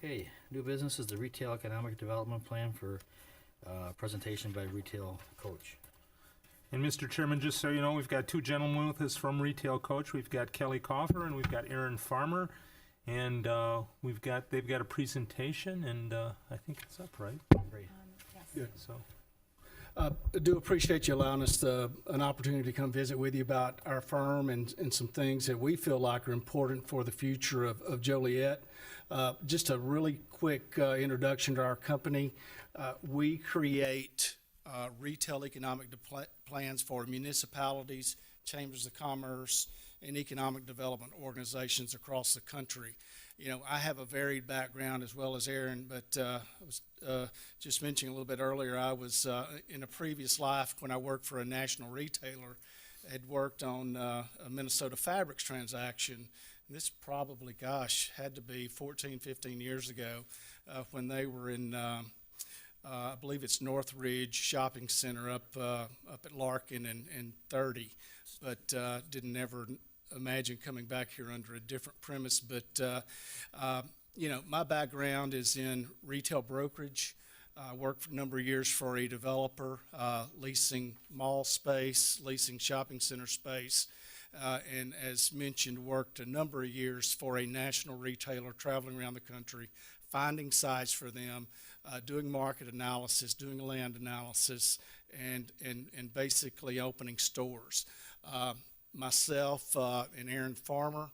Okay, new business is the Retail Economic Development Plan for presentation by Retail Coach. And Mr. Chairman, just so you know, we've got two gentlemen with us from Retail Coach. We've got Kelly Coffer and we've got Aaron Farmer. And they've got a presentation, and I think it's up, right? Great. Yeah. So, I do appreciate you allowing us an opportunity to come visit with you about our firm and some things that we feel like are important for the future of Joliet. Just a really quick introduction to our company. We create retail economic plans for municipalities, chambers of commerce, and economic development organizations across the country. You know, I have a varied background as well as Aaron, but I was just mentioning a little bit earlier, I was in a previous life when I worked for a national retailer, had worked on a Minnesota Fabrics transaction. And this probably, had to be 14, 15 years ago when they were in, I believe it's Northridge Shopping Center up at Larkin and 30, but didn't ever imagine coming back here under a different premise. But you know, my background is in retail brokerage. I worked for a number of years for a developer, leasing mall space, leasing shopping center space, and as mentioned, worked a number of years for a national retailer, traveling around the country, finding sites for them, doing market analysis, doing land analysis, and basically opening stores. Myself and Aaron Farmer,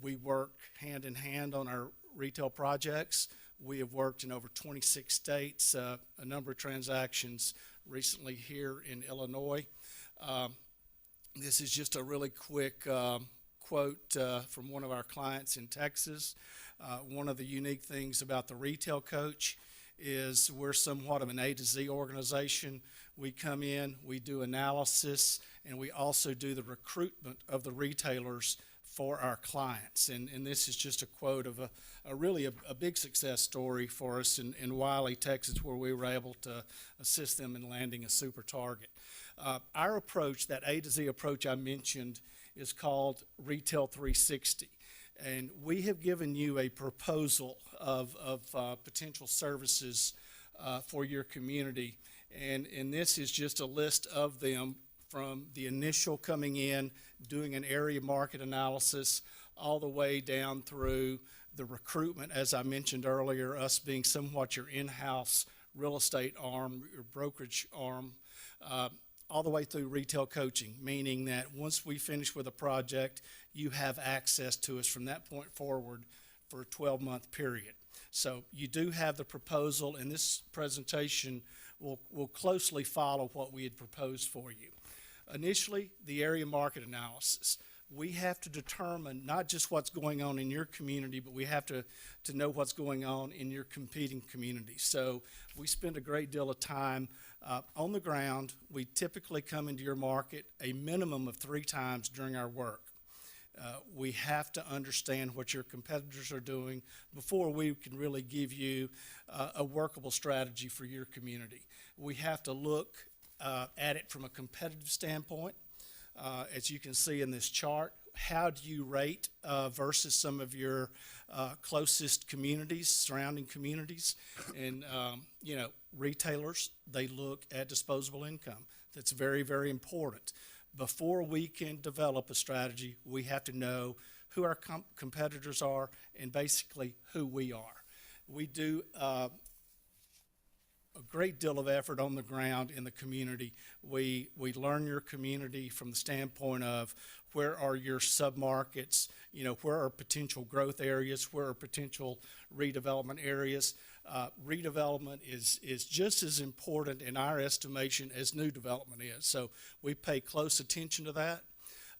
we work hand in hand on our retail projects. We have worked in over 26 states, a number of transactions recently here in Illinois. This is just a really quick quote from one of our clients in Texas. One of the unique things about the Retail Coach is we're somewhat of an A to Z organization. We come in, we do analysis, and we also do the recruitment of the retailers for our clients. And this is just a quote of a really big success story for us in Wiley, Texas, where we were able to assist them in landing a super target. Our approach, that A to Z approach I mentioned, is called Retail 360. And we have given you a proposal of potential services for your community. And this is just a list of them from the initial coming in, doing an area market analysis, all the way down through the recruitment, as I mentioned earlier, us being somewhat your in-house real estate arm, your brokerage arm, all the way through retail coaching, meaning that once we finish with a project, you have access to us from that point forward for a 12-month period. So you do have the proposal, and this presentation will closely follow what we had proposed for you. Initially, the area market analysis. We have to determine not just what's going on in your community, but we have to know what's going on in your competing communities. So we spend a great deal of time on the ground. We typically come into your market a minimum of 3 times during our work. We have to understand what your competitors are doing before we can really give you a workable strategy for your community. We have to look at it from a competitive standpoint. As you can see in this chart, how do you rate versus some of your closest communities, surrounding communities? And, you know, retailers, they look at disposable income. That's very, very important. Before we can develop a strategy, we have to know who our competitors are and basically who we are. We do a great deal of effort on the ground in the community. We learn your community from the standpoint of where are your submarkets, you know, where are potential growth areas, where are potential redevelopment areas. Redevelopment is just as important in our estimation as new development is. So we pay close attention to that.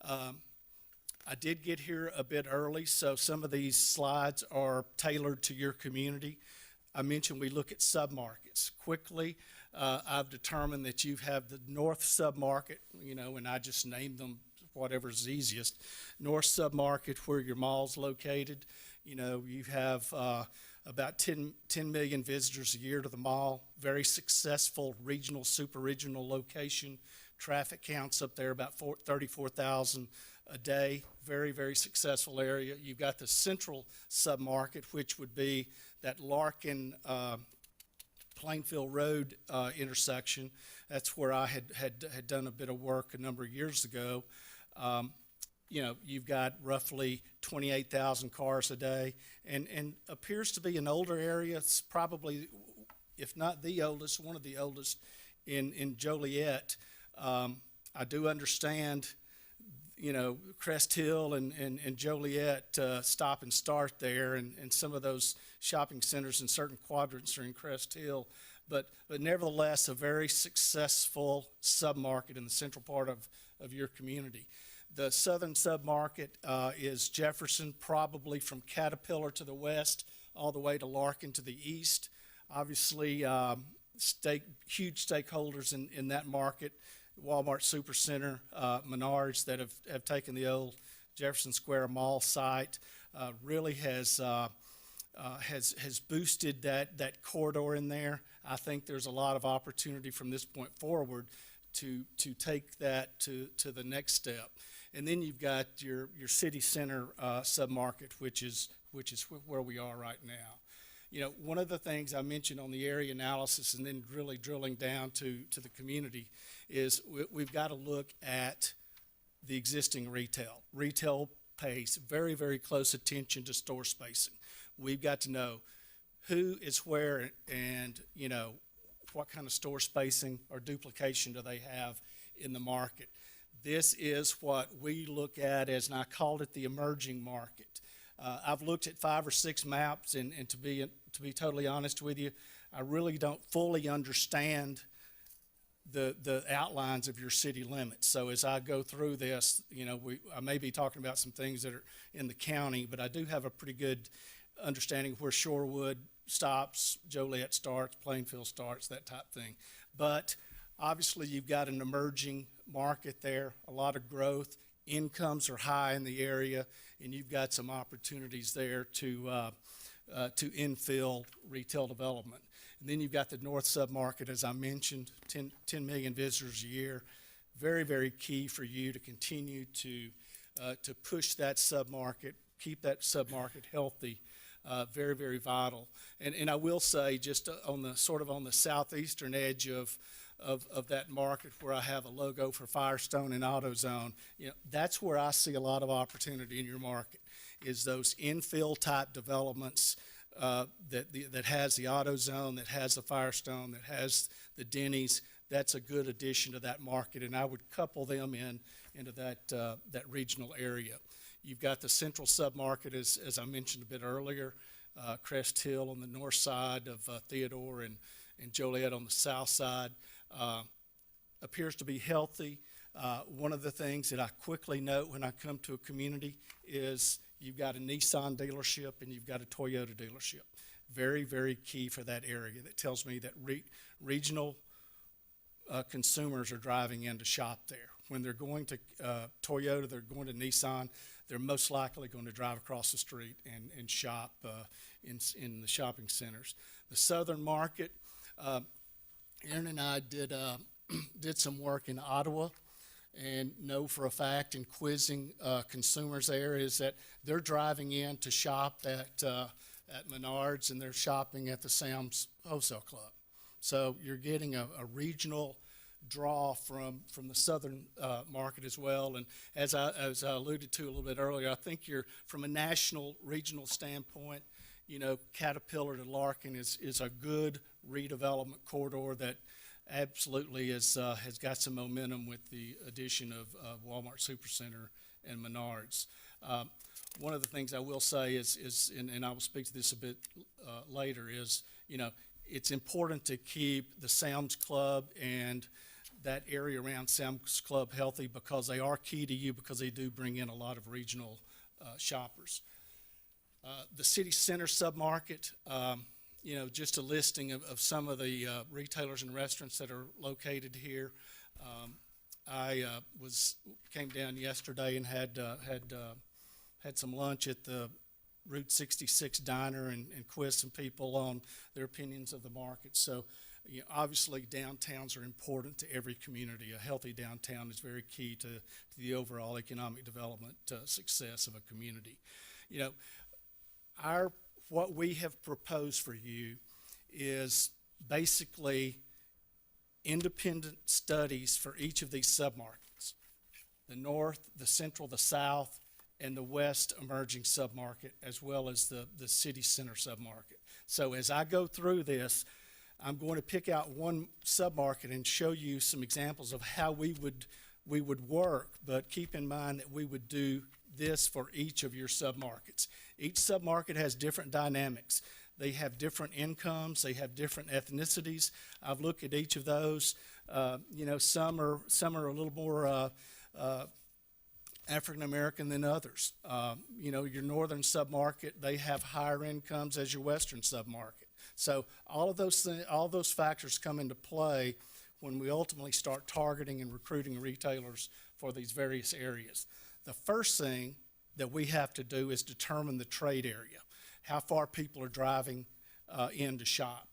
I did get here a bit early, so some of these slides are tailored to your community. I mentioned we look at submarkets. Quickly, I've determined that you have the north submarket, you know, and I just named them whatever's easiest. North submarket where your mall's located. You know, you have about 10 million visitors a year to the mall. Very successful regional, super regional location. Traffic counts up there about 34,000 a day. Very, very successful area. You've got the central submarket, which would be that Larkin Plainfield Road intersection. That's where I had done a bit of work a number of years ago. You know, you've got roughly 28,000 cars a day, and appears to be an older area. It's probably, if not the oldest, one of the oldest in Joliet. I do understand, you know, Crest Hill and Joliet stop and start there, and some of those shopping centers in certain quadrants are in Crest Hill. But nevertheless, a very successful submarket in the central part of your community. The southern submarket is Jefferson, probably from Caterpillar to the west, all the way to Larkin to the east. Obviously, huge stakeholders in that market. Walmart Supercenter, Menards, that have taken the old Jefferson Square Mall site, really has boosted that corridor in there. I think there's a lot of opportunity from this point forward to take that to the next step. And then you've got your city center submarket, which is where we are right now. You know, one of the things I mentioned on the area analysis and then really drilling down to the community is we've got to look at the existing retail. Retail pays very, very close attention to store spacing. We've got to know who is where and, you know, what kind of store spacing or duplication do they have in the market. This is what we look at as, and I called it the emerging market. I've looked at 5 or 6 maps, and to be totally honest with you, I really don't fully understand the outlines of your city limits. So as I go through this, you know, I may be talking about some things that are in the county, but I do have a pretty good understanding of where Shorewood stops, Joliet starts, Plainfield starts, that type of thing. But obviously, you've got an emerging market there, a lot of growth. Incomes are high in the area, and you've got some opportunities there to infill retail development. And then you've got the north submarket, as I mentioned, 10 million visitors a year. Very, very key for you to continue to push that submarket, keep that submarket healthy. Very, very vital. And I will say, just on the southeastern edge of that market, where I have a logo for Firestone and AutoZone, you know, that's where I see a lot of opportunity in your market, is those infill type developments that has the AutoZone, that has the Firestone, that has the Denny's. That's a good addition to that market, and I would couple them into that regional area. You've got the central submarket, as I mentioned a bit earlier, Crest Hill on the north side of Theodore and Joliet on the south side. Appears to be healthy. One of the things that I quickly note when I come to a community is you've got a Nissan dealership and you've got a Toyota dealership. Very, very key for that area. That tells me that regional consumers are driving in to shop there. When they're going to Toyota, they're going to Nissan, they're most likely going to drive across the street and shop in the shopping centers. The southern market, Aaron and I did some work in Ottawa, and know for a fact in quizzing consumers there is that they're driving in to shop at Menards, and they're shopping at the Sam's Wholesale Club. So you're getting a regional draw from the southern market as well. And as I alluded to a little bit earlier, I think from a national regional standpoint, you know, Caterpillar to Larkin is a good redevelopment corridor that absolutely has got some momentum with the addition of Walmart Supercenter and Menards. One of the things I will say is and I will speak to this a bit later, is, you know, it's important to keep the Sam's Club and that area around Sam's Club healthy, because they are key to you, because they do bring in a lot of regional shoppers. The city center submarket, you know, just a listing of some of the retailers and restaurants that are located here. I came down yesterday and had some lunch at the Route 66 diner and quiz some people on their opinions of the market. So, obviously downtowns are important to every community. A healthy downtown is very key to the overall economic development success of a community. What we have proposed for you is basically independent studies for each of these submarkets: the north, the central, the south, and the west emerging submarket, as well as the city center submarket. So as I go through this, I'm going to pick out one submarket and show you some examples of how we would work, but keep in mind that we would do this for each of your submarkets. Each submarket has different dynamics. They have different incomes. They have different ethnicities. I've looked at each of those. Some are a little more African American than others. Your northern submarket, they have higher incomes as your western submarket. So all those factors come into play when we ultimately start targeting and recruiting retailers for these various areas. The first thing that we have to do is determine the trade area, how far people are driving in to shop.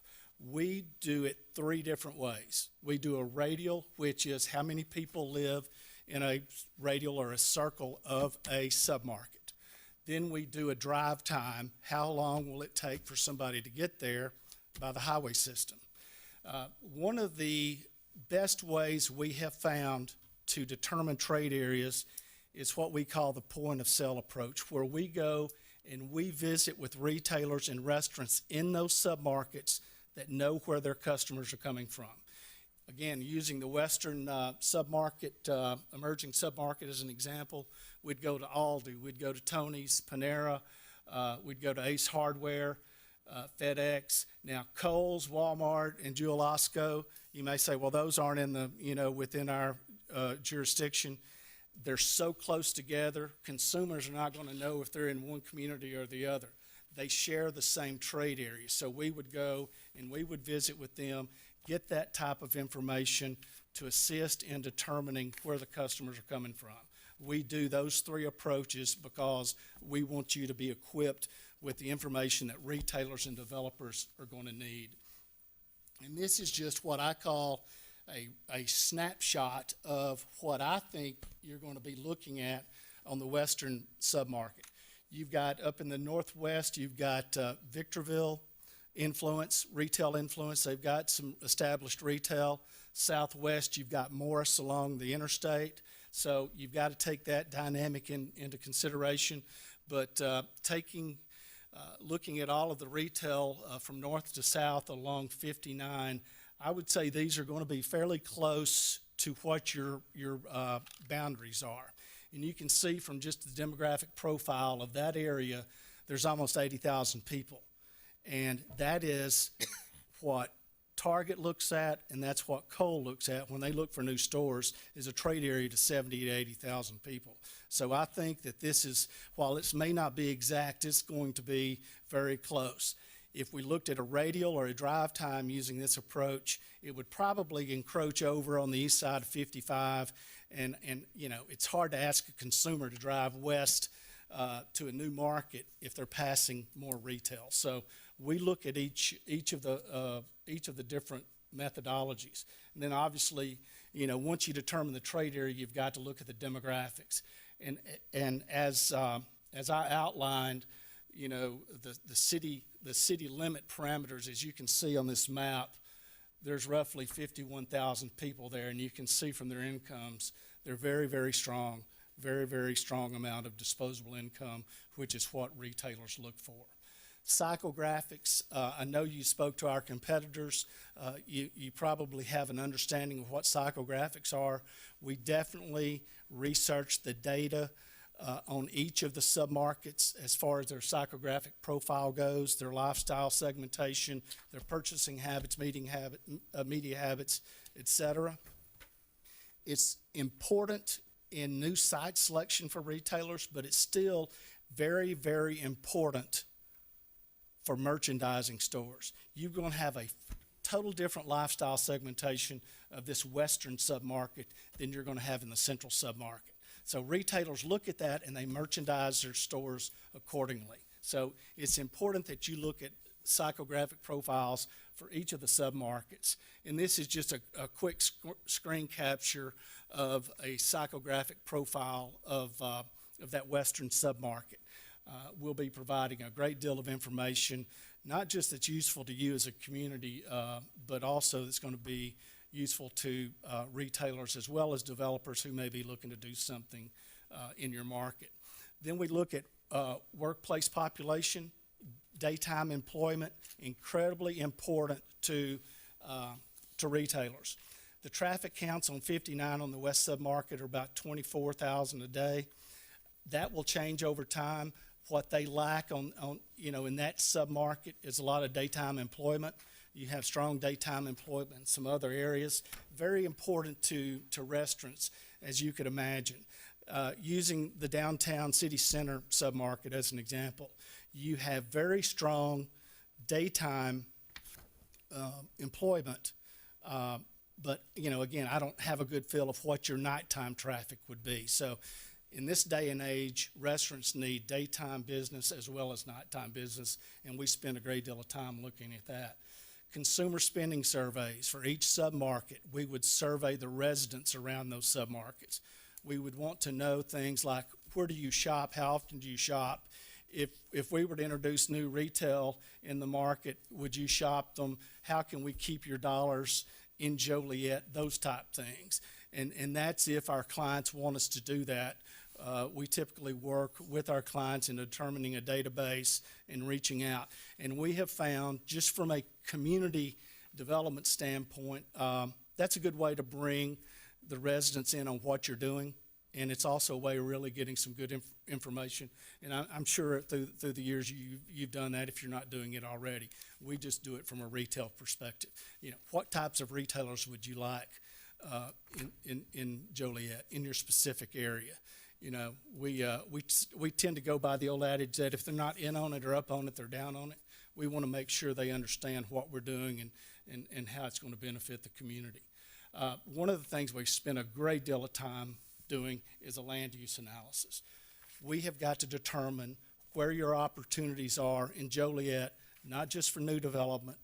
We do it three different ways. We do a radial, which is how many people live in a radial or a circle of a submarket. Then we do a drive time. How long will it take for somebody to get there by the highway system? One of the best ways we have found to determine trade areas is what we call the point of sale approach, where we go and we visit with retailers and restaurants in those submarkets that know where their customers are coming from. Again, using the western submarket, emerging submarket as an example, we'd go to Aldi, we'd go to Tony's, Panera, we'd go to Ace Hardware, FedEx. Now, Kohl's, Walmart, and Jewel-Osco, you may say, well, those aren't in the, within our jurisdiction. They're so close together, consumers are not going to know if they're in one community or the other. They share the same trade area. So we would go and we would visit with them, get that type of information to assist in determining where the customers are coming from. We do those three approaches because we want you to be equipped with the information that retailers and developers are going to need. And this is just what I call a snapshot of what I think you're going to be looking at on the western submarket. You've got up in the northwest, you've got Victorville influence, retail influence. They've got some established retail. Southwest, you've got Morris along the interstate. So you've got to take that dynamic into consideration. But looking at all of the retail from north to south along 59, I would say these are going to be fairly close to what your boundaries are. And you can see from just the demographic profile of that area, there's almost 80,000 people. And that is what Target looks at, and that's what Kohl looks at when they look for new stores, is a trade area to 70 to 80,000 people. So I think that this is, while it may not be exact, it's going to be very close. If we looked at a radial or a drive time using this approach, it would probably encroach over on the east side of 55. And it's hard to ask a consumer to drive west to a new market if they're passing more retail. So we look at each of the different methodologies. And then obviously, once you determine the trade area, you've got to look at the demographics. And as I outlined, the city limit parameters, as you can see on this map, there's roughly 51,000 people there, and you can see from their incomes, they're very, very strong, very, very strong amount of disposable income, which is what retailers look for. Psychographics, I know you spoke to our competitors. You probably have an understanding of what psychographics are. We definitely researched the data on each of the submarkets as far as their psychographic profile goes, their lifestyle segmentation, their purchasing habits, media habits, etc. It's important in new site selection for retailers, but it's still very, very important for merchandising stores. You're going to have a total different lifestyle segmentation of this western submarket than you're going to have in the central submarket. So retailers look at that and they merchandise their stores accordingly. So it's important that you look at psychographic profiles for each of the submarkets. And this is just a quick screen capture of a psychographic profile of that western submarket. We'll be providing a great deal of information, not just that's useful to you as a community, but also that's going to be useful to retailers as well as developers who may be looking to do something in your market. Then we look at workplace population, daytime employment, incredibly important to retailers. The traffic counts on 59 on the west submarket are about 24,000 a day. That will change over time. What they lack on in that submarket is a lot of daytime employment. You have strong daytime employment in some other areas. Very important to restaurants, as you could imagine. Using the downtown city center submarket as an example, you have very strong daytime employment, but again, I don't have a good feel of what your nighttime traffic would be. So in this day and age, restaurants need daytime business as well as nighttime business, and we spend a great deal of time looking at that. Consumer spending surveys for each submarket. We would survey the residents around those submarkets. We would want to know things like, where do you shop? How often do you shop? If we were to introduce new retail in the market, would you shop them? How can we keep your dollars in Joliet? Those type things. And that's if our clients want us to do that. We typically work with our clients in determining a database and reaching out. And we have found, just from a community development standpoint, that's a good way to bring the residents in on what you're doing. And it's also a way of really getting some good information. And I'm sure through the years you've done that if you're not doing it already. We just do it from a retail perspective. What types of retailers would you like in Joliet, in your specific area? We tend to go by the old adage that if they're not in on it or up on it, they're down on it. We want to make sure they understand what we're doing and how it's going to benefit the community. One of the things we spend a great deal of time doing is a land use analysis. We have got to determine where your opportunities are in Joliet, not just for new development,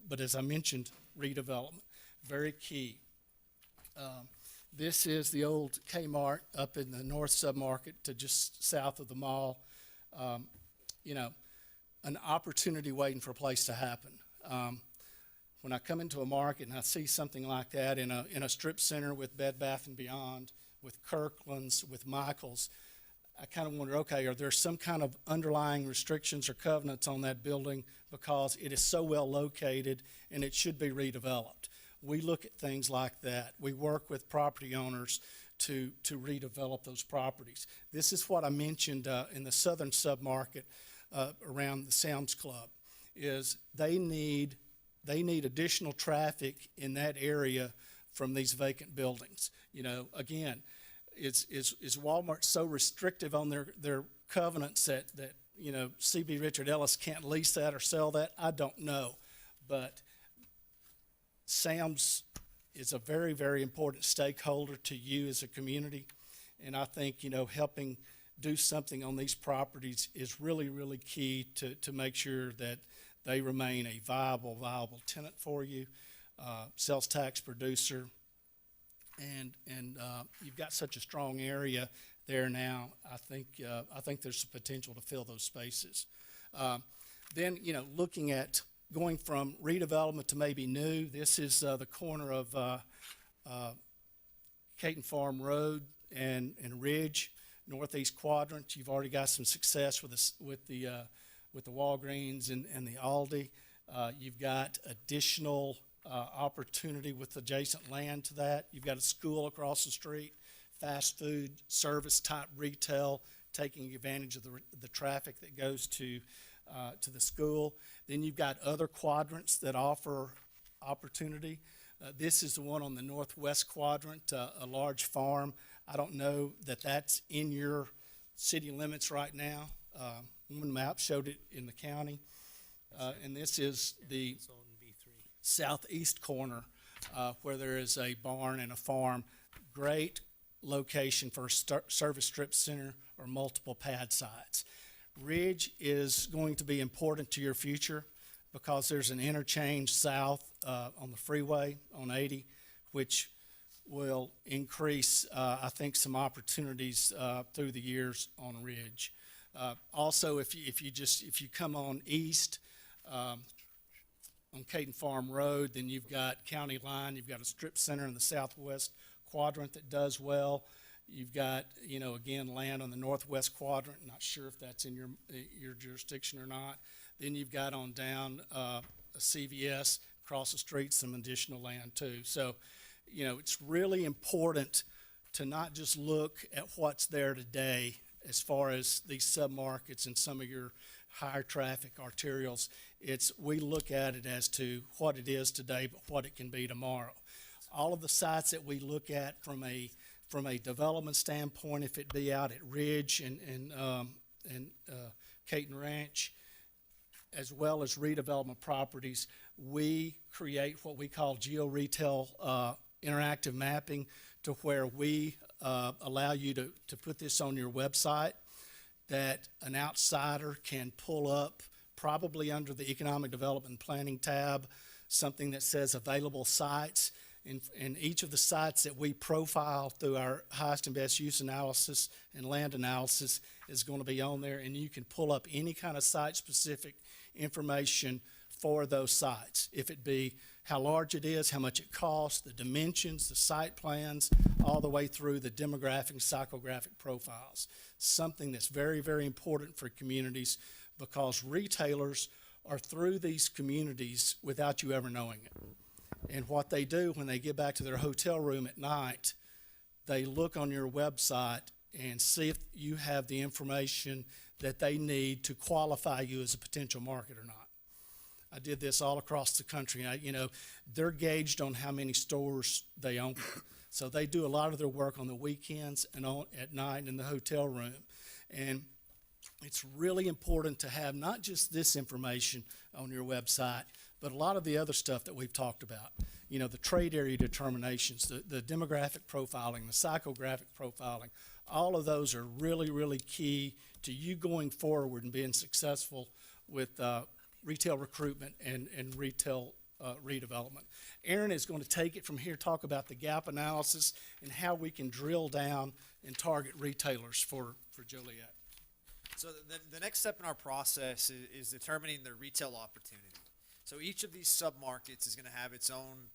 but as I mentioned, redevelopment. Very key. This is the old Kmart up in the north submarket to just south of the mall. An opportunity waiting for a place to happen. When I come into a market and I see something like that in a strip center with Bed Bath & Beyond, with Kirkland's, with Michael's, I kind of wonder, okay, are there some kind of underlying restrictions or covenants on that building because it is so well located and it should be redeveloped? We look at things like that. We work with property owners to redevelop those properties. This is what I mentioned in the southern submarket around the Sam's Club, is they need additional traffic in that area from these vacant buildings. Again, is Walmart so restrictive on their covenants that C.B. Richard Ellis can't lease that or sell that? I don't know, but Sam's is a very, very important stakeholder to you as a community, and I think helping do something on these properties is really, really key to make sure that they remain a viable tenant for you, sales tax producer, and you've got such a strong area there now. I think there's some potential to fill those spaces. Then looking at going from redevelopment to maybe new. This is the corner of Caton Farm Road and Ridge, northeast quadrant. You've already got some success with the Walgreens and the Aldi. You've got additional opportunity with adjacent land to that. You've got a school across the street, fast food, service type retail, taking advantage of the traffic that goes to the school. Then you've got other quadrants that offer opportunity. This is the one on the northwest quadrant, a large farm. I don't know that that's in your city limits right now. One map showed it in the county. And this is the southeast corner where there is a barn and a farm. Great location for a service strip center or multiple pad sites. Ridge is going to be important to your future because there's an interchange south on the freeway on 80, which will increase, I think, some opportunities through the years on Ridge. Also, if you come on east on Caton Farm Road, then you've got County Line, you've got a strip center in the southwest quadrant that does well. You've got, again, land on the northwest quadrant. Not sure if that's in your jurisdiction or not. Then you've got on down a CVS across the street, some additional land too. So, it's really important to not just look at what's there today as far as these submarkets and some of your higher traffic arterials. We look at it as to what it is today, but what it can be tomorrow. All of the sites that we look at from a development standpoint, if it be out at Ridge and Caton Ranch, as well as redevelopment properties, we create what we call geo-retail interactive mapping, to where we allow you to put this on your website that an outsider can pull up, probably under the Economic Development and Planning tab, something that says available sites. And each of the sites that we profile through our highest and best use analysis and land analysis is going to be on there, and you can pull up any kind of site-specific information for those sites. If it be how large it is, how much it costs, the dimensions, the site plans, all the way through the demographic and psychographic profiles. Something that's very, very important for communities, because retailers are through these communities without you ever knowing it. And what they do when they get back to their hotel room at night, they look on your website and see if you have the information that they need to qualify you as a potential market or not. I did this all across the country. They're gauged on how many stores they own. So they do a lot of their work on the weekends and at night in the hotel room. And it's really important to have not just this information on your website, but a lot of the other stuff that we've talked about. The trade area determinations, the demographic profiling, the psychographic profiling, all of those are really, really key to you going forward and being successful with retail recruitment and retail redevelopment. Aaron is going to take it from here, talk about the gap analysis and how we can drill down and target retailers for Joliet. So the next step in our process is determining the retail opportunity. So each of these submarkets is going to have its own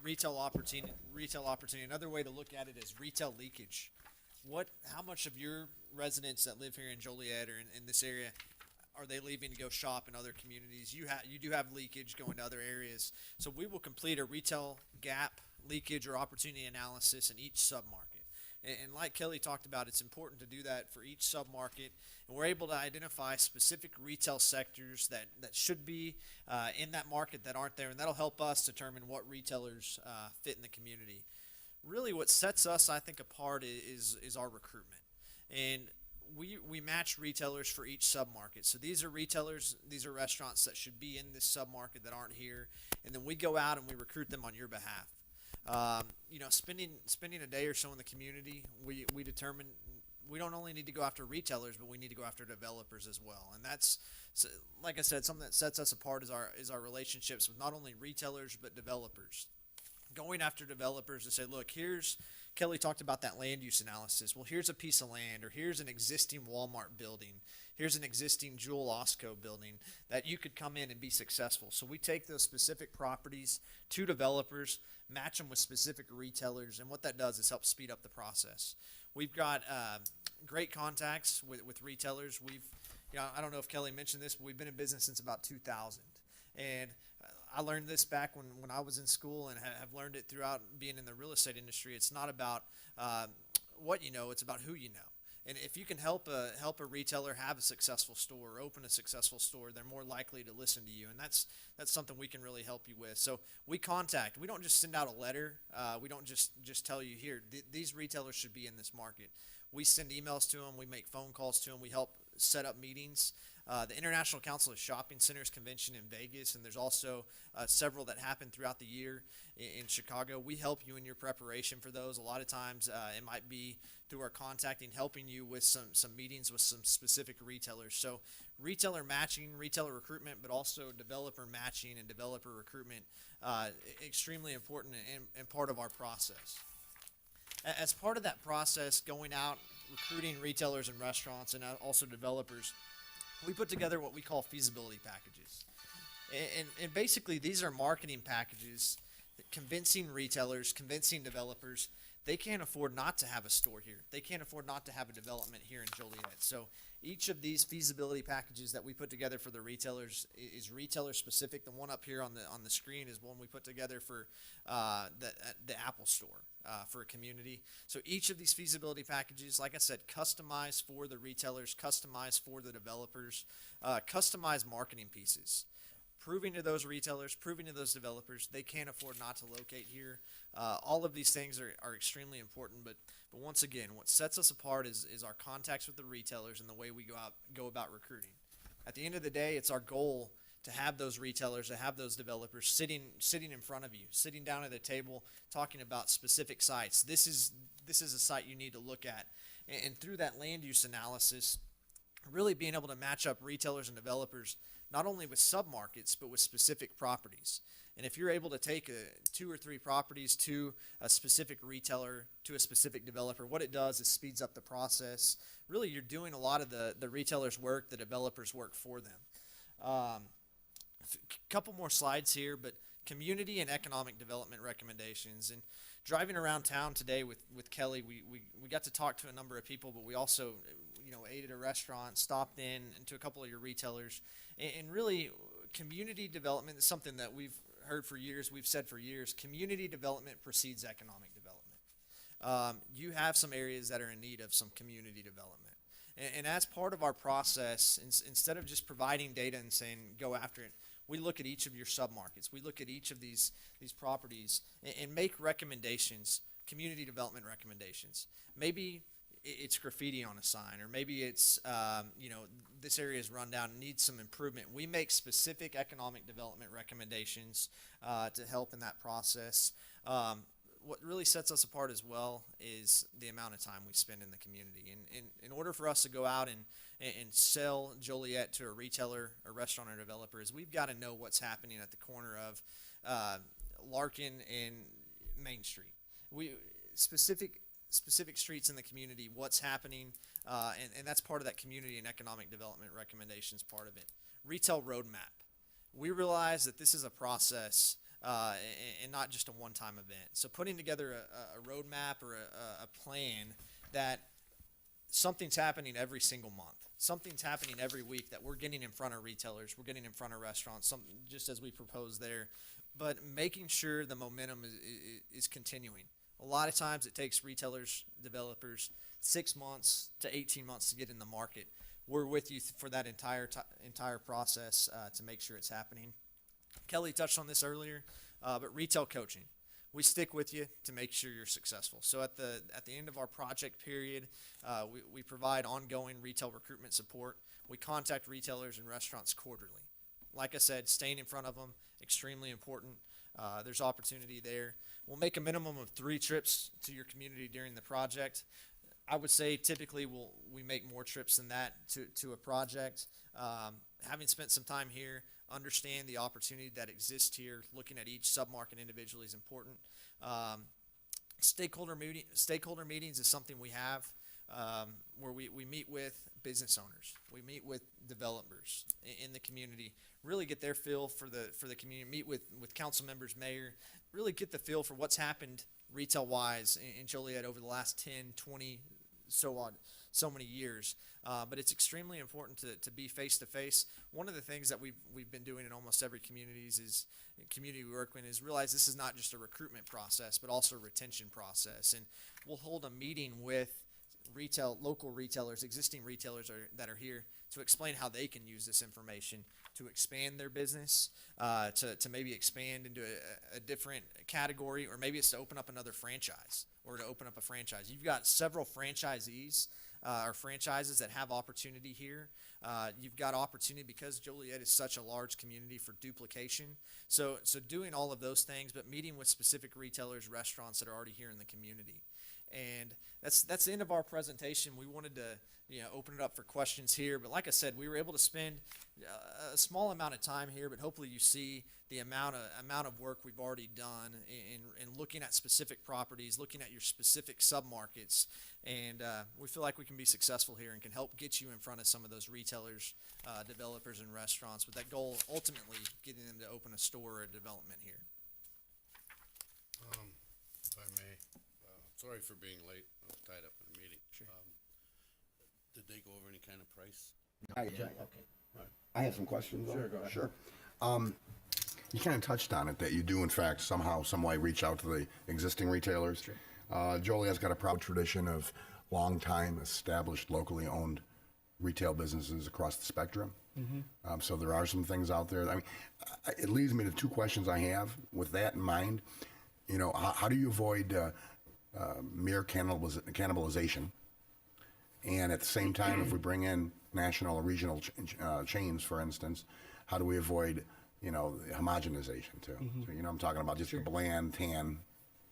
retail opportunity. Another way to look at it is retail leakage. How much of your residents that live here in Joliet or in this area are they leaving to go shop in other communities? You do have leakage going to other areas. So we will complete a retail gap, leakage, or opportunity analysis in each submarket. And like Kelly talked about, it's important to do that for each submarket. And we're able to identify specific retail sectors that should be in that market that aren't there. And that'll help us determine what retailers fit in the community. Really what sets us, I think, apart is our recruitment. And we match retailers for each submarket. So these are retailers, these are restaurants that should be in this submarket that aren't here. And then we go out and we recruit them on your behalf. Spending a day or so in the community, we determine we don't only need to go after retailers, but we need to go after developers as well. And that's, like I said, something that sets us apart is our relationships with not only retailers but developers. Going after developers to say, look, Kelly talked about that land use analysis. Well, here's a piece of land, or here's an existing Walmart building. Here's an existing Jewel Osco building that you could come in and be successful. So we take those specific properties to developers, match them with specific retailers, and what that does is help speed up the process. We've got great contacts with retailers. I don't know if Kelly mentioned this, but we've been in business since about 2000. And I learned this back when I was in school, and have learned it throughout being in the real estate industry. It's not about what you know, it's about who you know. And if you can help a retailer have a successful store, open a successful store, they're more likely to listen to you. And that's something we can really help you with. So we don't just send out a letter. We don't just tell you, here, these retailers should be in this market. We send emails to them. We make phone calls to them. We help set up meetings. The International Council of Shopping Centers Convention in Vegas, and there's also several that happen throughout the year in Chicago. We help you in your preparation for those. A lot of times it might be through our contacting, helping you with some meetings with some specific retailers. So retailer matching, retailer recruitment, but also developer matching and developer recruitment, extremely important and part of our process. As part of that process, going out, recruiting retailers and restaurants and also developers, we put together what we call feasibility packages. And basically, these are marketing packages that convincing retailers, convincing developers, they can't afford not to have a store here. They can't afford not to have a development here in Joliet. So each of these feasibility packages that we put together for the retailers is retailer specific. The one up here on the screen is one we put together for the Apple Store for a community. So each of these feasibility packages, like I said, customized for the retailers, customized for the developers, customized marketing pieces. Proving to those retailers, proving to those developers, they can't afford not to locate here. All of these things are extremely important, but once again, what sets us apart is our contacts with the retailers and the way we go about recruiting. At the end of the day, it's our goal to have those retailers, to have those developers sitting in front of you, sitting down at a table, talking about specific sites. This is a site you need to look at, and through that land use analysis, really being able to match up retailers and developers not only with submarkets, but with specific properties. And if you're able to take 2 or 3 properties to a specific retailer, to a specific developer, what it does is speeds up the process. Really, you're doing a lot of the retailer's work, the developer's work for them. Couple more slides here, but community and economic development recommendations. And driving around town today with Kelly, we got to talk to a number of people, but we also ate at a restaurant, stopped in to a couple of your retailers. And really, community development is something that we've heard for years, we've said for years, community development precedes economic development. You have some areas that are in need of some community development. And as part of our process, instead of just providing data and saying, go after it, we look at each of your submarkets. We look at each of these properties and make recommendations, community development recommendations. Maybe it's graffiti on a sign, or maybe it's, this area is run down and needs some improvement. We make specific economic development recommendations to help in that process. What really sets us apart as well is the amount of time we spend in the community. And in order for us to go out and sell Joliet to a retailer, a restaurant, or developer, is we've got to know what's happening at the corner of Larkin and Main Street. Specific streets in the community, what's happening, and that's part of that community and economic development recommendations part of it. Retail roadmap. We realize that this is a process and not just a one-time event. So putting together a roadmap or a plan that something's happening every single month. Something's happening every week that we're getting in front of retailers, we're getting in front of restaurants, just as we proposed there, but making sure the momentum is continuing. A lot of times it takes retailers, developers, 6 months to 18 months to get in the market. We're with you for that entire process to make sure it's happening. Kelly touched on this earlier, but retail coaching. We stick with you to make sure you're successful. So at the end of our project period, we provide ongoing retail recruitment support. We contact retailers and restaurants quarterly. Like I said, staying in front of them, extremely important. There's opportunity there. We'll make a minimum of 3 trips to your community during the project. I would say typically we make more trips than that to a project. Having spent some time here, understand the opportunity that exists here, looking at each submarket individually is important. Stakeholder meetings is something we have where we meet with business owners. We meet with developers in the community, really get their feel for the community, meet with council members, mayor, really get the feel for what's happened retail-wise in Joliet over the last 10, 20, so many years. But it's extremely important to be face-to-face. One of the things that we've been doing in almost every community we work in is realize this is not just a recruitment process, but also a retention process. And we'll hold a meeting with local retailers, existing retailers that are here, to explain how they can use this information to expand their business, to maybe expand into a different category, or maybe it's to open up another franchise or to open up a franchise. You've got several franchisees or franchises that have opportunity here. You've got opportunity because Joliet is such a large community for duplication. So doing all of those things, but meeting with specific retailers, restaurants that are already here in the community. And that's the end of our presentation. We wanted to open it up for questions here, but like I said, we were able to spend a small amount of time here, but hopefully you see the amount of work we've already done in looking at specific properties, looking at your specific submarkets, and we feel like we can be successful here and can help get you in front of some of those retailers, developers, and restaurants with that goal ultimately getting them to open a store or a development here. If I may, sorry for being late. I was tied up in a meeting. Sure. Did they go over any kind of price? Okay. I have some questions. Sure, go ahead. Sure. You kind of touched on it, that you do in fact somehow, some way reach out to the existing retailers. Sure. Joliet's got a proud tradition of long-time established, locally owned retail businesses across the spectrum. Mm-hmm. So there are some things out there. I mean, it leads me to two questions I have. With that in mind, how do you avoid mere cannibalization? And at the same time, if we bring in national or regional chains, for instance, how do we avoid, the homogenization too? Mm-hmm. So, I'm talking about just a bland, tan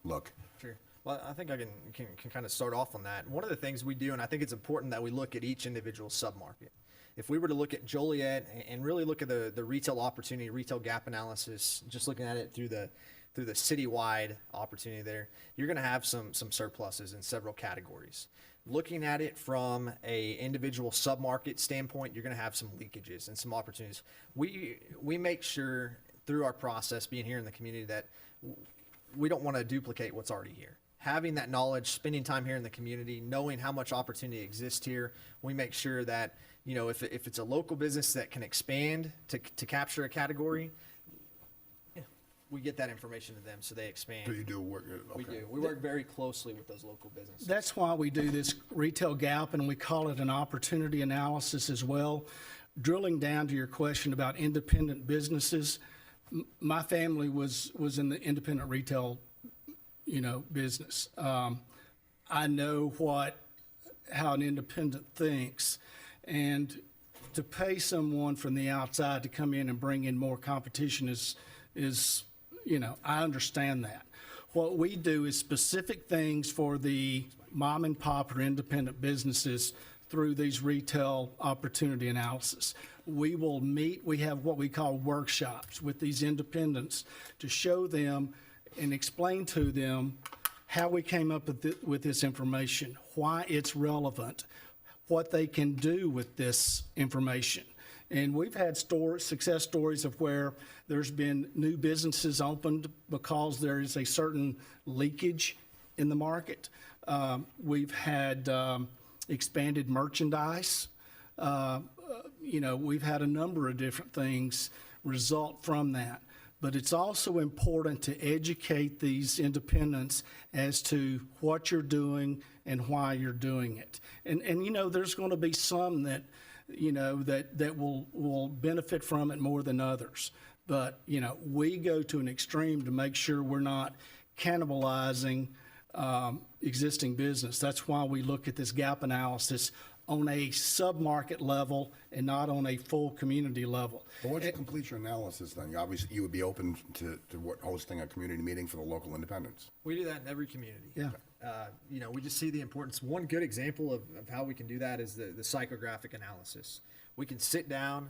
look. Sure. Well, I think I can kind of start off on that. One of the things we do, and I think it's important that we look at each individual submarket. If we were to look at Joliet and really look at the retail opportunity, retail gap analysis, just looking at it through the citywide opportunity there, you're going to have some surpluses in several categories. Looking at it from a individual submarket standpoint, you're going to have some leakages and some opportunities. We make sure through our process, being here in the community, that we don't want to duplicate what's already here. Having that knowledge, spending time here in the community, knowing how much opportunity exists here, we make sure that if it's a local business that can expand to capture a category, we get that information to them so they expand. Do you do work? Okay. We do. We work very closely with those local businesses. That's why we do this retail gap, and we call it an opportunity analysis as well. Drilling down to your question about independent businesses, my family was in the independent retail, business. I know how an independent thinks, and to pay someone from the outside to come in and bring in more competition is I understand that. What we do is specific things for the mom and pop or independent businesses through these retail opportunity analysis. We will meet, we have what we call workshops with these independents to show them and explain to them how we came up with this information, why it's relevant, what they can do with this information. And we've had success stories of where there's been new businesses opened because there is a certain leakage in the market. We've had expanded merchandise. We've had a number of different things result from that. But it's also important to educate these independents as to what you're doing and why you're doing it. And there's going to be some that will benefit from it more than others. But, we go to an extreme to make sure we're not cannibalizing existing business. That's why we look at this gap analysis on a sub-market level and not on a full community level. Well, once you complete your analysis, then obviously you would be open to hosting a community meeting for the local independents. We do that in every community. Yeah. We just see the importance. One good example of how we can do that is the psychographic analysis. We can sit down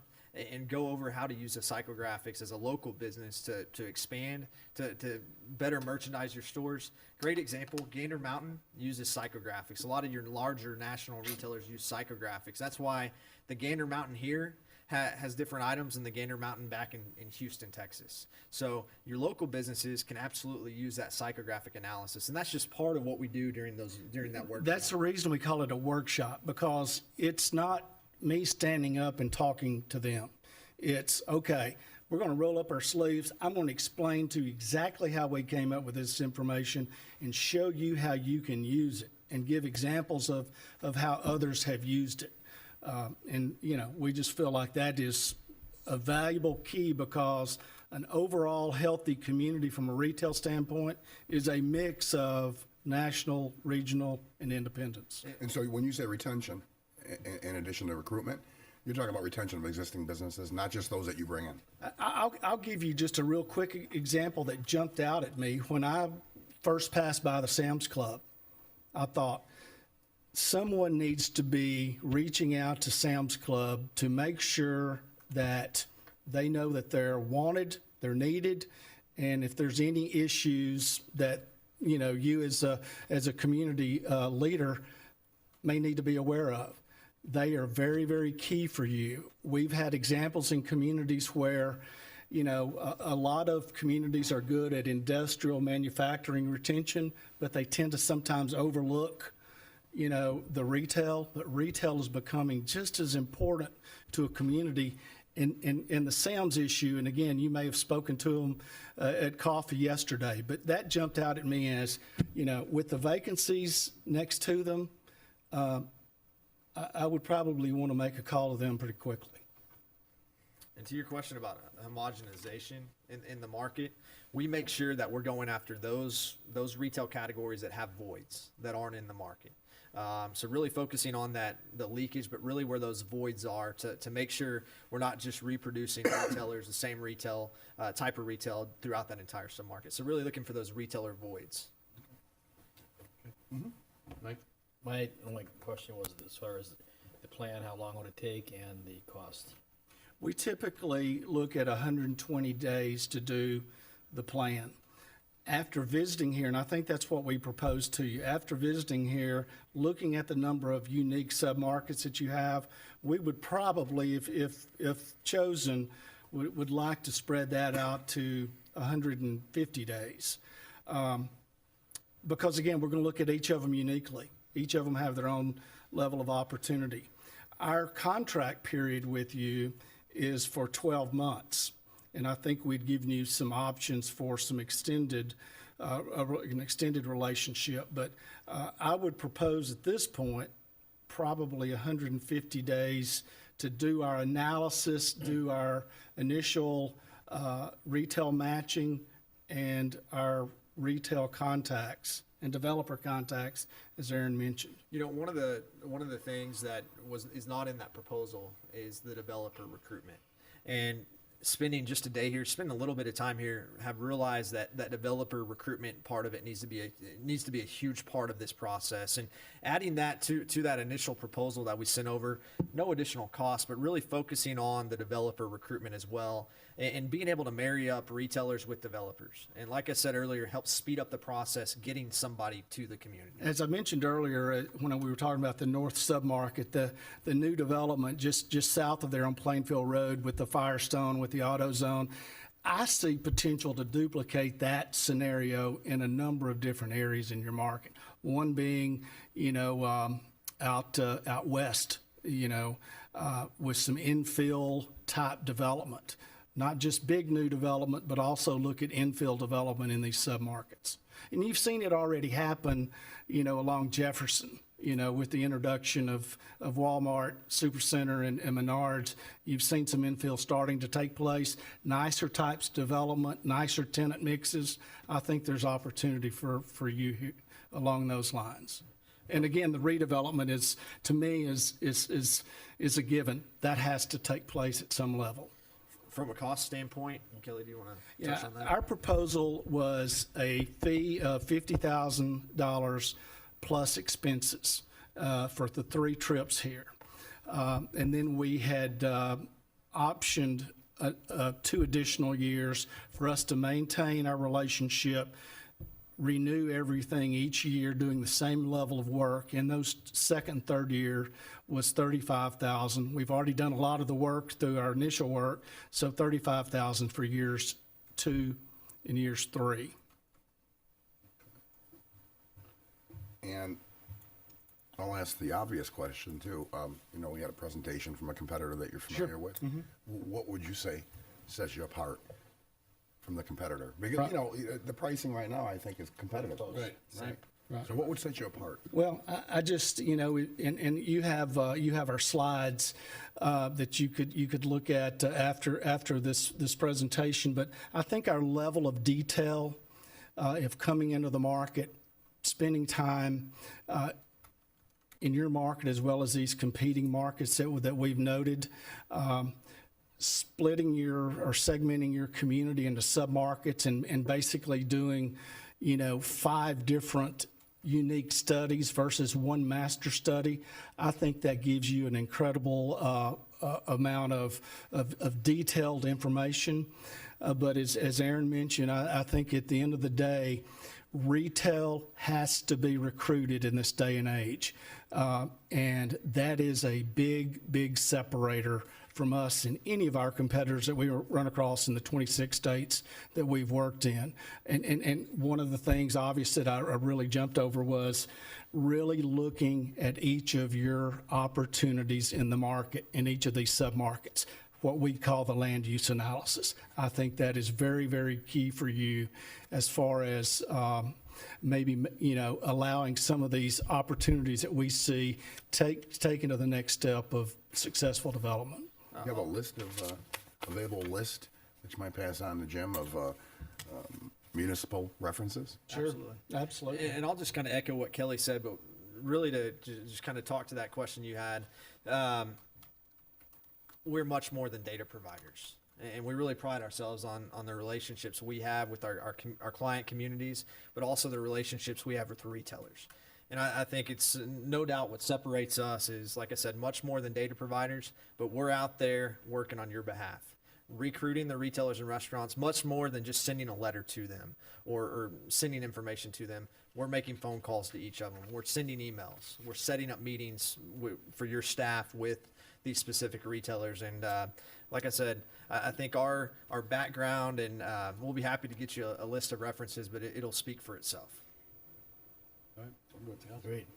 and go over how to use the psychographics as a local business to expand, to better merchandise your stores. Great example, Gander Mountain uses psychographics. A lot of your larger national retailers use psychographics. That's why the Gander Mountain here has different items than the Gander Mountain back in Houston, Texas. So your local businesses can absolutely use that psychographic analysis, and that's just part of what we do during that workshop. That's the reason we call it a workshop, because it's not me standing up and talking to them. It's, okay, we're going to roll up our sleeves. I'm going to explain to you exactly how we came up with this information and show you how you can use it and give examples of how others have used it. We just feel like that is a valuable key, because an overall healthy community from a retail standpoint is a mix of national, regional, and independents. And so when you say retention, in addition to recruitment, you're talking about retention of existing businesses, not just those that you bring in. I'll give you just a real quick example that jumped out at me. When I first passed by the Sam's Club, I thought, someone needs to be reaching out to Sam's Club to make sure that they know that they're wanted, they're needed, and if there's any issues that, you know, you as a community leader may need to be aware of. They are very, very key for you. We've had examples in communities where, you know, a lot of communities are good at industrial manufacturing retention, but they tend to sometimes overlook, you know, the retail. But retail is becoming just as important to a community. In the Sam's issue, and again, you may have spoken to them at coffee yesterday, but that jumped out at me as, you know, with the vacancies next to them, I would probably want to make a call to them pretty quickly. And to your question about homogenization in the market, we make sure that we're going after those retail categories that have voids that aren't in the market. So really focusing on the leakage, but really where those voids are to make sure we're not just reproducing retailers, the same retail, type of retail throughout that entire submarket. So really looking for those retailer voids. Mike? My only question was as far as the plan, how long would it take, and the cost? We typically look at 120 days to do the plan. After visiting here, and I think that's what we proposed to you, after visiting here, looking at the number of unique submarkets that you have, we would probably, if chosen, would like to spread that out to 150 days. Because again, we're going to look at each of them uniquely. Each of them have their own level of opportunity. Our contract period with you is for 12 months. And I think we'd given you some options for some an extended relationship. But I would propose at this point, probably 150 days to do our analysis, do our initial retail matching and our retail contacts and developer contacts, as Aaron mentioned. You know, one of the things that is not in that proposal is the developer recruitment. And spending just a day here, spend a little bit of time here, have realized that developer recruitment part of it needs to be a huge part of this process. And adding that to that initial proposal that we sent over, no additional cost, but really focusing on the developer recruitment as well, and being able to marry up retailers with developers. And like I said earlier, help speed up the process, getting somebody to the community. As I mentioned earlier, when we were talking about the north submarket, the new development just south of there on Plainfield Road with the Firestone, with the AutoZone, I see potential to duplicate that scenario in a number of different areas in your market. One being, you know, out west, you know, with some infill type development. Not just big new development, but also look at infill development in these submarkets. And you've seen it already happen, you know, along Jefferson, you know, with the introduction of Walmart, Supercenter, and Menards. You've seen some infill starting to take place, nicer types development, nicer tenant mixes. I think there's opportunity for you along those lines. And again, the redevelopment is, to me, is a given. That has to take place at some level. From a cost standpoint, Kelly, do you want to touch on that? Our proposal was a fee of $50,000 plus expenses for the 3 trips here. And then we had optioned 2 additional years for us to maintain our relationship, renew everything each year, doing the same level of work. And those second and third year was $35,000. We've already done a lot of the work through our initial work, so $35,000 for years 2 and years 3. And I'll ask the obvious question too. You know, we had a presentation from a competitor that you're familiar with. What would you say sets you apart from the competitor? Because, you know, the pricing right now, I think, is competitive. Right. So what would set you apart? Well, I just, you know, and you have our slides that you could look at after this presentation. But I think our level of detail of coming into the market, spending time in your market as well as these competing markets that we've noted, splitting or segmenting your community into submarkets and basically doing, 5 different unique studies versus one master study. I think that gives you an incredible amount of detailed information. But as Aaron mentioned, I think at the end of the day, retail has to be recruited in this day and age. And that is a big separator from us and any of our competitors that we run across in the 26 states that we've worked in. And one of the things, obviously, that I really jumped over was really looking at each of your opportunities in the market, in each of these submarkets, what we call the land use analysis. I think that is very key for you as far as maybe, allowing some of these opportunities that we see taken to the next step of successful development. You have a list of, available list that you might pass on to Jim of municipal references? Sure, absolutely. And I'll just kind of echo what Kelly said, but really to just kind of talk to that question you had, we're much more than data providers. And we really pride ourselves on the relationships we have with our client communities, but also the relationships we have with the retailers. And I think it's no doubt what separates us is, like I said, much more than data providers, but we're out there working on your behalf, recruiting the retailers and restaurants, much more than just sending a letter to them or sending information to them. We're making phone calls to each of them. We're sending emails. We're setting up meetings for your staff with these specific retailers. And like I said, I think our background, and we'll be happy to get you a list of references, but it'll speak for itself. Great.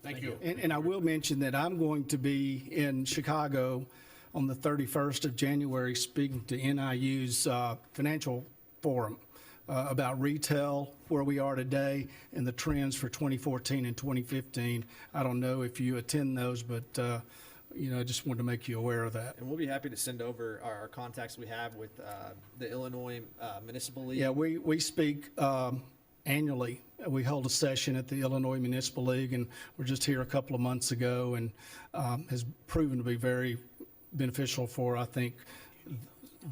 Thank you. And I will mention that I'm going to be in Chicago on the 31st of January speaking to NIU's financial forum about retail, where we are today, and the trends for 2014 and 2015. I don't know if you attend those, but I just wanted to make you aware of that. And we'll be happy to send over our contacts we have with the Illinois Municipal League. Yeah, we speak annually. We hold a session at the Illinois Municipal League, and we're just here a couple of months ago, and has proven to be very beneficial for, I think,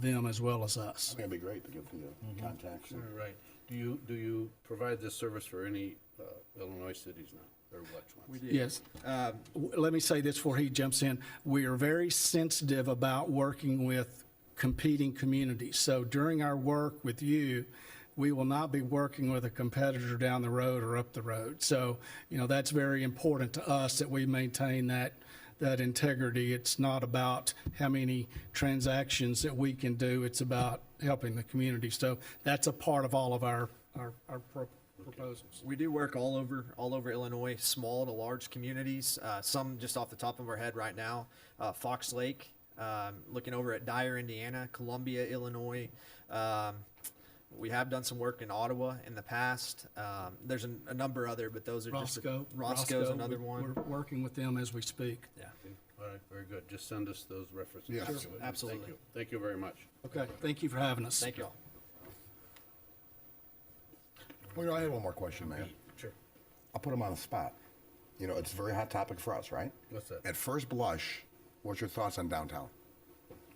them as well as us. That'd be great to get the contacts. All right. Do you provide this service for any Illinois cities now, or which ones? We do. Yes. Let me say this before he jumps in. We are very sensitive about working with competing communities. So during our work with you, we will not be working with a competitor down the road or up the road. So, that's very important to us that we maintain that integrity. It's not about how many transactions that we can do. It's about helping the community. So that's a part of all of our proposals. We do work all over Illinois, small to large communities. Some just off the top of our head right now, Fox Lake, looking over at Dyer, Indiana, Columbia, Illinois. We have done some work in Ottawa in the past. There's a number other, but those are Roscoe's another one. We're working with them as we speak. Yeah. All right, very good. Just send us those references. Yeah. Sure, absolutely. Thank you. Thank you very much. Okay, thank you for having us. Thank you all. Well, I have one more question, Mayor. Sure. I'll put him on the spot. It's a very hot topic for us, right? What's that? At first blush, what's your thoughts on downtown?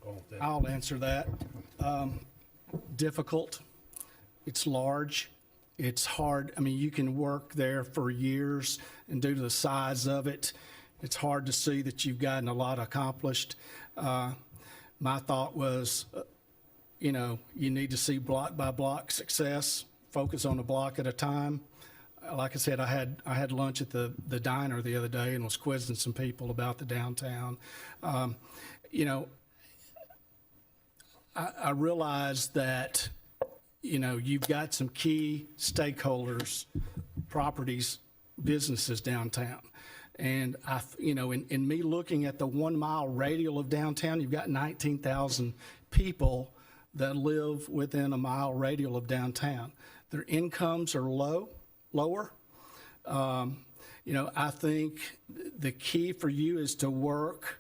Oh, that. I'll answer that. Difficult. It's large. It's hard. I mean, you can work there for years, and due to the size of it, it's hard to see that you've gotten a lot accomplished. My thought was, you need to see block by block success, focus on a block at a time. Like I said, I had lunch at the diner the other day and was quizzing some people about the downtown. I realized that, you've got some key stakeholders, properties, businesses downtown. And in me looking at the 1 mile radial of downtown, you've got 19,000 people that live within a mile radial of downtown. Their incomes are lower. I think the key for you is to work,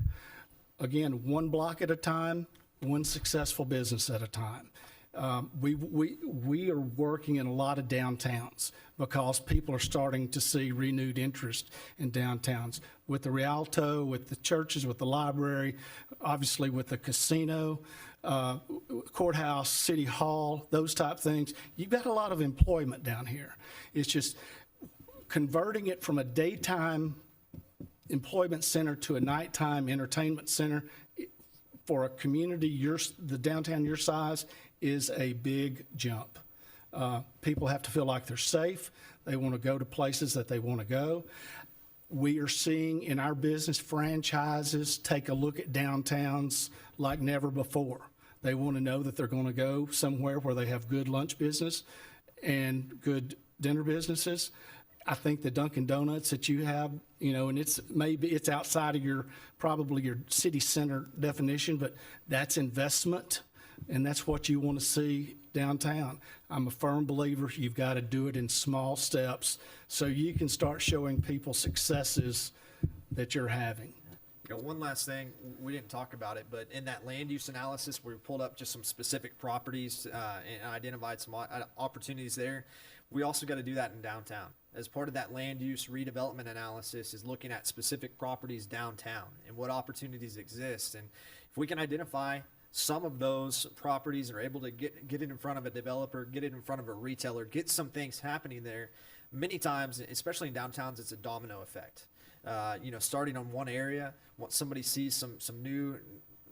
again, 1 block at a time, 1 successful business at a time. We are working in a lot of downtowns because people are starting to see renewed interest in downtowns. With the Rialto, with the churches, with the library, obviously with the casino, courthouse, city hall, those type things. You've got a lot of employment down here. It's just converting it from a daytime employment center to a nighttime entertainment center for a community the downtown your size is a big jump. People have to feel like they're safe. They want to go to places that they want to go. We are seeing in our business franchises take a look at downtowns like never before. They want to know that they're going to go somewhere where they have good lunch business and good dinner businesses. I think the Dunkin' Donuts that you have, and it's outside of probably your city center definition, but that's investment, and that's what you want to see downtown. I'm a firm believer you've got to do it in small steps so you can start showing people successes that you're having. One last thing, we didn't talk about it, but in that land use analysis, we pulled up just some specific properties and identified some opportunities there. We also got to do that in downtown. As part of that land use redevelopment analysis is looking at specific properties downtown and what opportunities exist. And if we can identify some of those properties and are able to get it in front of a developer, get it in front of a retailer, get some things happening there, many times, especially in downtowns, it's a domino effect. Starting on one area, once somebody sees some new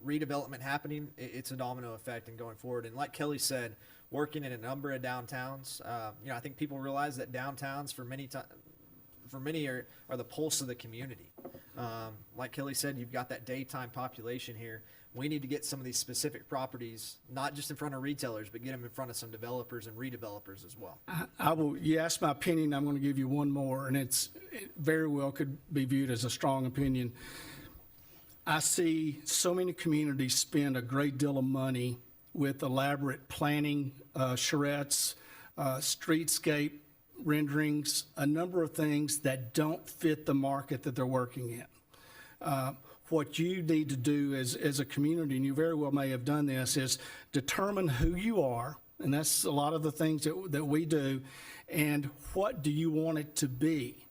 redevelopment happening, it's a domino effect and going forward. And like Kelly said, working in a number of downtowns, I think people realize that downtowns for many are the pulse of the community. Like Kelly said, you've got that daytime population here. We need to get some of these specific properties, not just in front of retailers, but get them in front of some developers and redevelopers as well. You asked my opinion, I'm going to give you one more, and it very well could be viewed as a strong opinion. I see so many communities spend a great deal of money with elaborate planning, charrettes, streetscape renderings, a number of things that don't fit the market that they're working in. What you need to do as a community, and you very well may have done this, is determine who you are, and that's a lot of the things that we do, and what do you want it to be?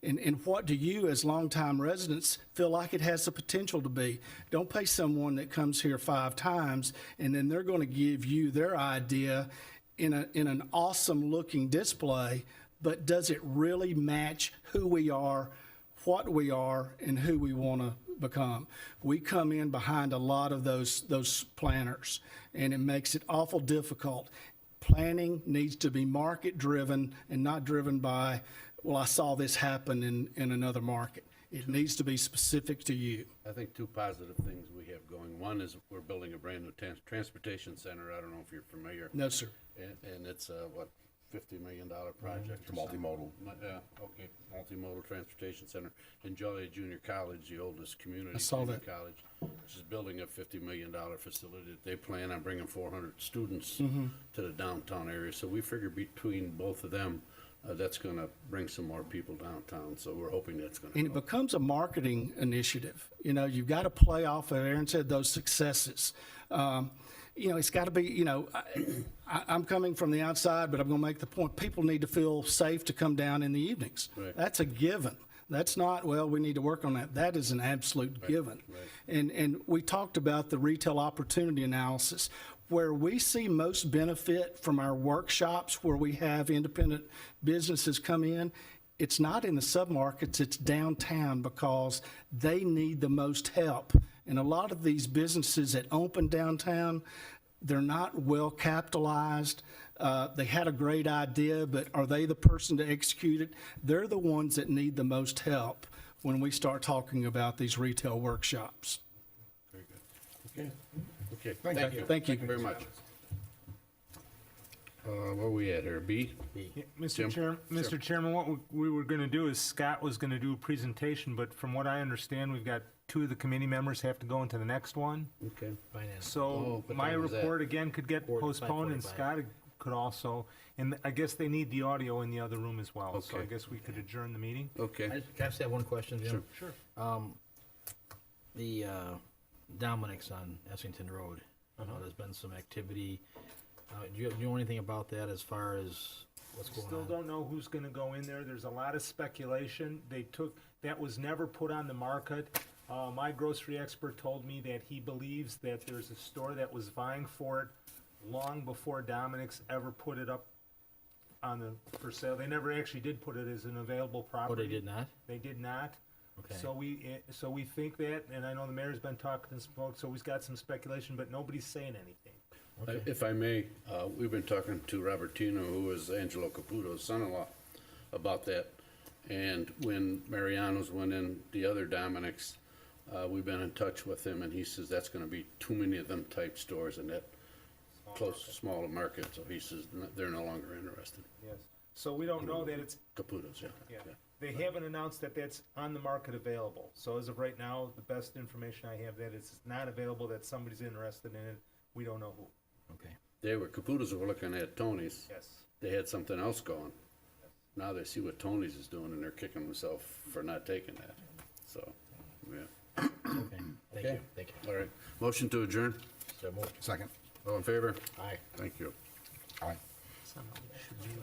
And what do you, as longtime residents, feel like it has the potential to be? Don't pay someone that comes here 5 times, and then they're going to give you their idea in an awesome-looking display, but does it really match who we are, what we are, and who we want to become? We come in behind a lot of those planners, and it makes it awful difficult. Planning needs to be market-driven and not driven by, well, I saw this happen in another market. It needs to be specific to you. I think 2 positive things we have going. One is we're building a brand new transportation center. I don't know if you're familiar. No, sir. And it's a, $50 million project. It's multimodal. Yeah, okay, multimodal transportation center. In Joliet Junior College, the oldest community I saw junior that. college, which is building a $50 million facility. They plan on bringing 400 students to the downtown area. So we figure between both of them, that's going to bring some more people downtown. So we're hoping that's going to And it becomes a marketing initiative. You've got to play off of, Aaron said, those successes. It's got to be, I'm coming from the outside, but I'm going to make the point, people need to feel safe to come down in the evenings. Right. That's a given. That's not, well, we need to work on that. That is an absolute given. right. And we talked about the retail opportunity analysis. Where we see most benefit from our workshops, where we have independent businesses come in, it's not in the submarkets, it's downtown, because they need the most help. And a lot of these businesses that open downtown, they're not well capitalized. They had a great idea, but are they the person to execute it? They're the ones that need the most help when we start talking about these retail workshops. Very good. Okay, Thank thank you. you. Thank you. Very much. Where are we at here? B? Yeah, Jim? Mr. Chairman, what we were going to do is Scott was going to do a presentation, but from what I understand, we've got 2 of the committee members have to go into the next one. Okay. Finance. So what my time is that? report again could get 45. postponed, and Scott could also, and I guess they need the audio in the other room as well. So I Okay. guess we could adjourn the meeting. Okay. Can I just have one question, Jim? Sure. The Dominic's on Essington Road. I know there's been some activity Do you know anything about that as far as what's going Still on? don't know who's gonna go in there. There's a lot of speculation. That was never put on the market. My grocery expert told me that he believes that there's a store that was vying for it long before Dominic's ever put it up for sale. They never actually did put it as an available Oh, property. they did not? They did not. Okay. So we think that, and I know the mayor's been talking to some folks, so he's got some speculation, but nobody's saying anything. Okay. If I may, we've been talking to Robertino, who is Angelo Caputo's son-in-law, about that. And when Mariano's went in, the other Dominic's, we've been in touch with him, and he says that's gonna be too many of them type stores in that smaller market, so he says they're no longer interested. Yes. So we don't know that it's, Caputo's, yeah. yeah. They haven't announced that that's on the market available. So as of right now, the best information I have that it's not available, that somebody's interested in it. We don't know who. Okay. Caputo's were looking at Tony's. Yes. They had something else going. Now they see what Tony's is doing, and they're kicking themselves for not taking that. So, yeah. Okay. Thank you. Thank you. All right. Motion to adjourn. So moved. Second. All in favor? Aye. Thank you. Aye. Should you,